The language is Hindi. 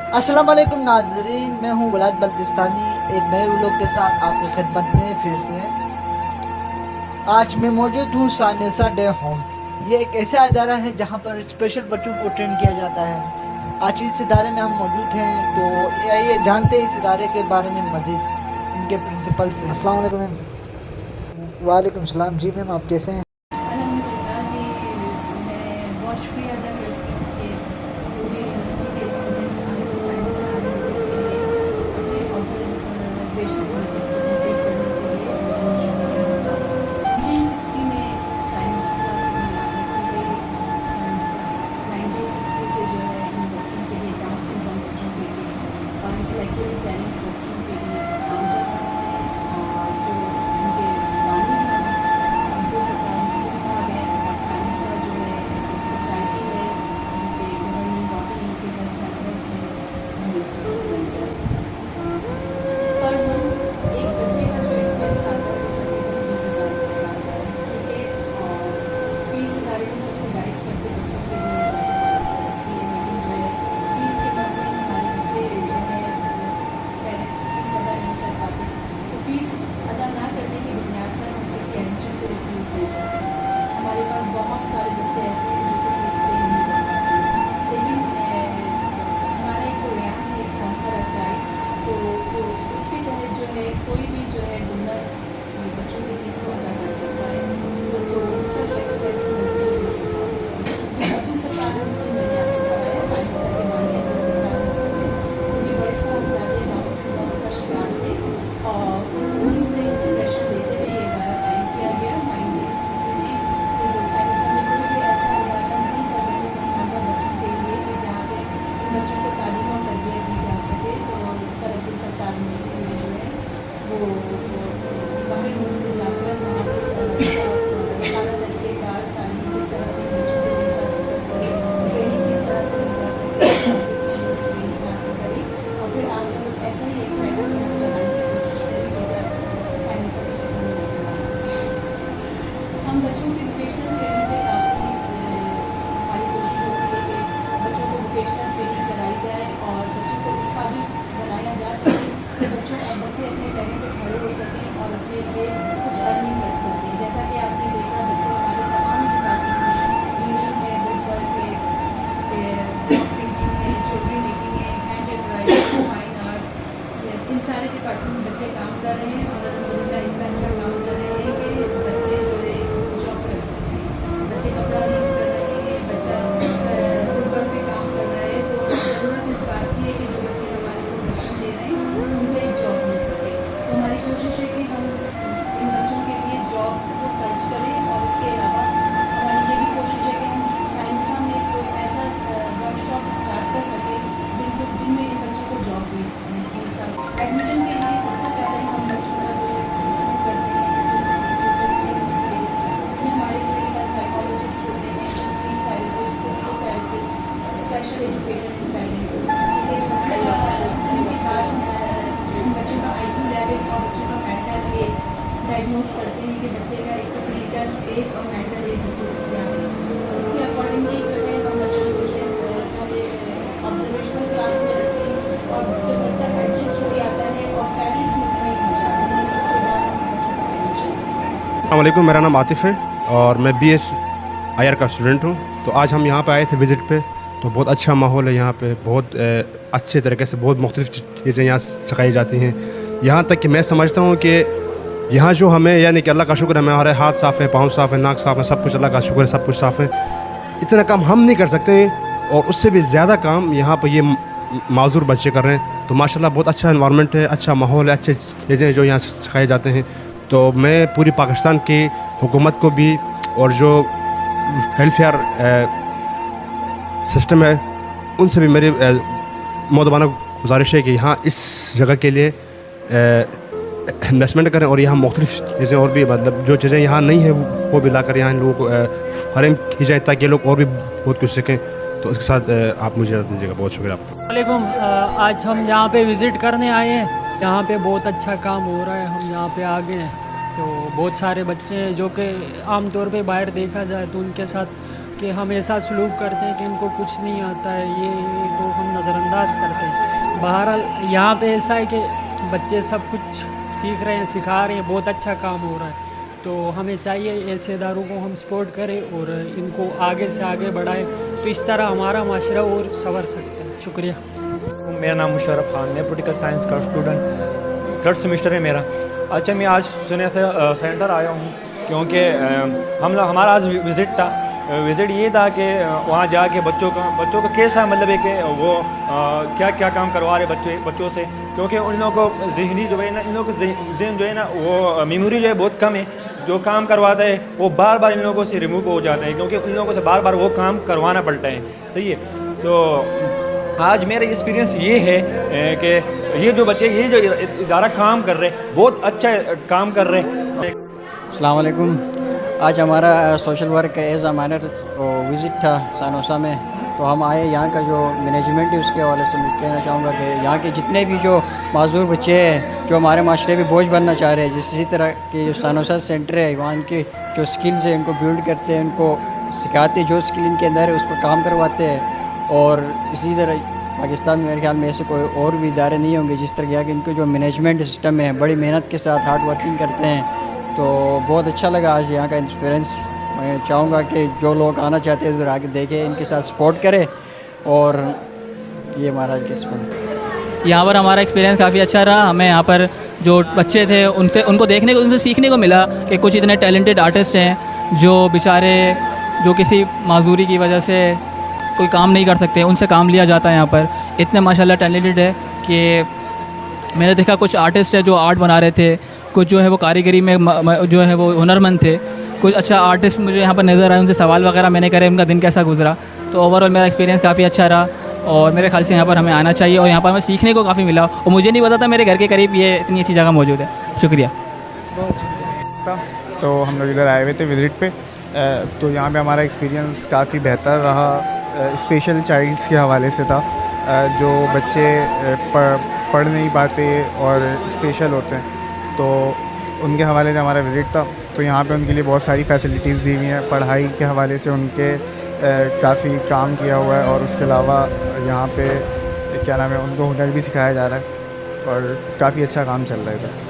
अस्सलाम वालेकुम नाजरीन, मैं हूँ गुलाब बल्तिस्तानी। एक नए व्लॉग के साथ आपकी खिदमत में फिर से आज मैं मौजूद हूँ सानेसा डे होम। ये एक ऐसा इदारा है जहाँ पर स्पेशल बच्चों को ट्रेन किया जाता है। आज इस इदारे में हम मौजूद हैं, तो आइए जानते हैं इस इदारे के बारे में मज़ीद इनके प्रिंसिपल से। अस्सलाम वालेकुम मैम। वालेकुम सलाम जी मैम, आप कैसे हैं? अल्हम्दुलिल्लाह जी। मैं बहुत शुक्रिया अदा करती हूँ कि पूरी यूनिवर्सिटी के स्टूडेंट्स आज साइंस विजिट के लिए अपने ऑब्जर्वेशन विजिट को कंप्लीट करने के लिए बहुत शुक्रिया अदा करती हूँ। 1960 में साइंस की बुनियाद रखी गई। साइंस 1960 से जो है इन बच्चों के लिए, डाउन सिंड्रोम बच्चों के लिए और इंटेलेक्चुअली चैलेंज बच्चों के लिए काम कर रहा है। और जो इनके बानी हैं अब्दुल सत्तार मुस्लिम साहब हैं, और साइंसा जो है एक सोसाइटी है जिनके गवर्निंग बॉडी इनके 10 मेंबर्स हैं। पर मंथ एक बच्चे का जो एक्सपेंस आता है वो तकरीबन 20,000 रुपये का आता है, ठीक है। और फीस इदारे में सब्सिडाइज करके बच्चों के लिए 10,000 रुपये रखती है, लेकिन जो है फीस के मामले में हमारे बच्चे जो है पेरेंट्स फीस अदा नहीं कर पाते, तो फीस अदा ना करने की बुनियाद पर हम किसी एडमिशन को रिफ्यूज़ नहीं करते हैं। हमारे पास बहुत सारे बच्चे ऐसे हैं जिनको फीस पे नहीं कर पाते, लेकिन हमारा एक प्रोग्राम है स्पॉन्सर अचाई, तो उसके तहत जो है कोई भी जो है डोनर बच्चों की फीस को अदा कर सकता है। तो उसका जो एक्सपेंस बनती है 20,000 रुपये। जी, अब्दुल सत्तार मुस्लिम मैंने आपको बताया, साइंस के मानी अब्दुल सत्तार मुस्लिम है, उनके बड़े साहबजादे वापस में बहुत का शिकार थे और उन्हीं से इंस्पिरेशन लेते हुए ये इदारा कायम किया गया 1960 में। इस साइंस में कोई भी ऐसा इदारा नहीं था ज़रूर पसमानदा बच्चों के लिए कि जहाँ पे इन बच्चों को तालीम और तरबियत दी जा सके। तो सर अब्दुल सत्तार मुस्लिम जो है वो बाहर मुल्क से जाकर वहाँ के सारा तरीक़ेकार तालीम किस तरह से बच्चों के लिए ट्रेनिंग किस तरह से दी जा सकती है, ट्रेनिंग हासिल करी और फिर आकर ऐसा ही एक सेटअप यहाँ पर लगाने की कोशिश करी जो कि साइंस की शक्ल में नजर आता है। हम बच्चों की वोकेशनल ट्रेनिंग पे काफ़ी हमारी कोशिश होती है कि बच्चों को वोकेशनल ट्रेनिंग कराई जाए और बच्चों को इस काबिल बनाया जा सके कि बच्चे अपने टैलेंट पे खड़े हो सकें और अपने लिए कुछ अर्निंग कर सकें। जैसा कि आपने देखा बच्चे हमारे तमाम डिपार्टमेंट में रीडिंग है, बुक वर्क है, ब्लॉक प्रिंटिंग है, ज्वेलरी मेकिंग है, हैंड एम्ब्रॉयडरी, फाइन आर्ट्स, इन सारे डिपार्टमेंट में बच्चे काम कर रहे हैं और अल्हम्दुलिल्लाह इतना अच्छा काम कर रहे हैं कि बच्चे जो है जॉब कर सकते हैं। बच्चे कपड़ा रीड कर रहे हैं, बच्चा बुक वर्क पे काम कर रहा है, तो ज़रूरत इस बात की है कि जो बच्चे हमारे प्रोडक्शन दे रहे हैं उनको एक जॉब मिल सके। तो हमारी कोशिश है कि हम इन बच्चों के लिए जॉब को सर्च करें और इसके अलावा हमारी ये भी कोशिश है कि हम साइंसा में कोई ऐसा वर्कशॉप स्टार्ट कर सकें जिनमें इन बच्चों को जॉब दी जा सके। एडमिशन के लिए सबसे पहले हम बच्चों का जो है असेसमेंट करते हैं, जिसमें हमारे लिए साइकोलॉजिस्ट होते हैं, speech therapist, physical therapist, special educator and parents. बच्चों का असेसमेंट के बाद बच्चों का IQ लेवल और बच्चों का मेंटल एज डायग्नोज करते हैं कि बच्चे का एक तो फिजिकल एज और मेंटल एज बच्चे की क्या है, और उसके अकॉर्डिंगली जो है हम बच्चों को जो है पहले ऑब्जर्वेशनल क्लास में रखते हैं और जब बच्चा एडजस्ट हो जाता है और पेरेंट्स मुतमईन हो जाते हैं उसके बाद हम बच्चों का एडमिशन करते हैं। अस्सलाम वालेकुम, मेरा नाम आतिफ़ है और मैं BS IR का स्टूडेंट हूँ। तो आज हम यहाँ पे आए थे विज़िट पे, तो बहुत अच्छा माहौल है यहाँ पे। बहुत अच्छे तरीके से बहुत मुख्तलिफ़ चीज़ें यहाँ सिखाई जाती हैं। यहाँ तक कि मैं समझता हूँ कि यहाँ जो हमें, यानी कि अल्लाह का शुक्र है, हमारे हाथ साफ़ है, पाँव साफ़ है, नाक साफ़ है, सब कुछ अल्लाह का शुक्र है, सब कुछ साफ़ है। इतना काम हम नहीं कर सकते और उससे भी ज़्यादा काम यहाँ पर ये माज़ूर बच्चे कर रहे हैं। तो माशाल्लाह बहुत अच्छा एनवायरनमेंट है, अच्छा माहौल है, अच्छे चीज़ें जो यहाँ सिखाए जाते हैं। तो मैं पूरी पाकिस्तान की हुकूमत को भी और जो वेलफेयर सिस्टम है उनसे भी मेरी मोदबाना गुजारिश है कि यहाँ इस जगह के लिए इन्वेस्टमेंट करें और यहाँ मुख्तलिफ़ चीज़ें और भी, मतलब जो चीज़ें यहाँ नहीं है वो भी लाकर यहाँ इन लोगों को फराहम की जाए ताकि ये लोग और भी बहुत कुछ सीखें। तो इसके साथ आप मुझे इजाज़त दीजिएगा। बहुत शुक्रिया आपका। वालेकुम। आज हम यहाँ पे विज़िट करने आए हैं। यहाँ पे बहुत अच्छा काम हो रहा है, हम यहाँ पे आ गए हैं। तो बहुत सारे बच्चे हैं जो कि आम तौर पे बाहर देखा जाए तो उनके साथ कि हम ऐसा सलूक करते हैं कि इनको कुछ नहीं आता है, ये तो हम नज़रअंदाज करते हैं। बहरहाल यहाँ पे ऐसा है कि बच्चे सब कुछ सीख रहे हैं, सिखा रहे हैं, बहुत अच्छा काम हो रहा है। तो हमें चाहिए ऐसे इदारों को हम सपोर्ट करें और इनको आगे से आगे बढ़ाएं, तो इस तरह हमारा माशरा और संवर सकता है। शुक्रिया। मेरा नाम मुशर्रफ खान है, पोलिटिकल साइंस का स्टूडेंट, 3rd सेमेस्टर है मेरा। अच्छा, मैं आज सुने से सेंटर आया हूँ क्योंकि हमारा आज विज़िट था। विज़िट ये था कि वहाँ जाके बच्चों का कैसा मतलब है कि वो क्या क्या काम करवा रहे बच्चों से, क्योंकि उन लोगों को ज़हनी जो है ना, इन लोगों को जहन जो है ना, वो मेमोरी जो है बहुत कम है। जो काम करवाता है वो बार बार इन लोगों से रिमूव हो जाता है, क्योंकि उन लोगों से बार बार वो काम करवाना पड़ता है। सही है। तो आज मेरा एक्सपीरियंस ये है कि ये जो बच्चे, ये जो इदारा काम कर रहे हैं, बहुत अच्छा काम कर रहे हैं। अस्सलाम वालेकुम। आज हमारा social work as a minor visit था सानोसा में। तो हम आए, यहाँ का जो मैनेजमेंट है उसके हवाले से मैं कहना चाहूँगा कि यहाँ के जितने भी जो माजूर बच्चे हैं जो हमारे माशरे में बोझ बनना चाह रहे हैं, जिस इसी तरह के जो सानोसा सेंटर है, वहाँ इनके जो स्किल्स हैं उनको बिल्ड करते हैं, उनको सिखाते हैं, जो स्किल इनके अंदर है उस पर काम करवाते हैं। और इसी तरह पाकिस्तान में मेरे ख्याल में ऐसे कोई और भी इदारे नहीं होंगे जिस तरह यहाँ के इनके जो मैनेजमेंट सिस्टम है, बड़ी मेहनत के साथ हार्ड वर्किंग करते हैं। तो बहुत अच्छा लगा आज यहाँ का एक्सपीरियंस। मैं चाहूँगा कि जो लोग आना चाहते हैं उधर आके देखें, इनके साथ सपोर्ट करें। और ये हमारा आज का एक्सपीरियंस। यहाँ पर हमारा एक्सपीरियंस काफ़ी अच्छा रहा। हमें यहाँ पर जो बच्चे थे उनको देखने को, उनसे सीखने को मिला कि कुछ इतने टैलेंटेड आर्टिस्ट हैं जो बेचारे जो किसी माजूरी की वजह से कोई काम नहीं कर सकते, उनसे काम लिया जाता है। यहाँ पर इतने माशाल्लाह टैलेंटेड है कि मैंने देखा कुछ आर्टिस्ट है जो आर्ट बना रहे थे, कुछ जो है वो कारीगरी में जो है वो हुनरमंद थे, कुछ अच्छा आर्टिस्ट मुझे यहाँ पर नज़र आए, उनसे सवाल वगैरह मैंने करे, उनका दिन कैसा गुजरा। तो ओवरऑल मेरा एक्सपीरियंस काफ़ी अच्छा रहा और मेरे ख्याल से यहाँ पर हमें आना चाहिए और यहाँ पर हमें सीखने को काफ़ी मिला और मुझे नहीं पता था मेरे घर के करीब ये इतनी अच्छी जगह मौजूद है। शुक्रिया। तो हम लोग इधर आए हुए थे विज़िट पे। तो यहाँ पे हमारा एक्सपीरियंस काफ़ी बेहतर रहा। स्पेशल चाइल्ड्स के हवाले से था, जो बच्चे पढ़ नहीं पाते और स्पेशल होते हैं, तो उनके हवाले से हमारा विज़िट था। तो यहाँ पे उनके लिए बहुत सारी फैसिलिटीज़ दी हुई हैं, पढ़ाई के हवाले से उनके काफ़ी काम किया हुआ है और उसके अलावा यहाँ पे क्या नाम है, उनको हुनर भी सिखाया जा रहा है और काफ़ी अच्छा काम चल रहा है इधर।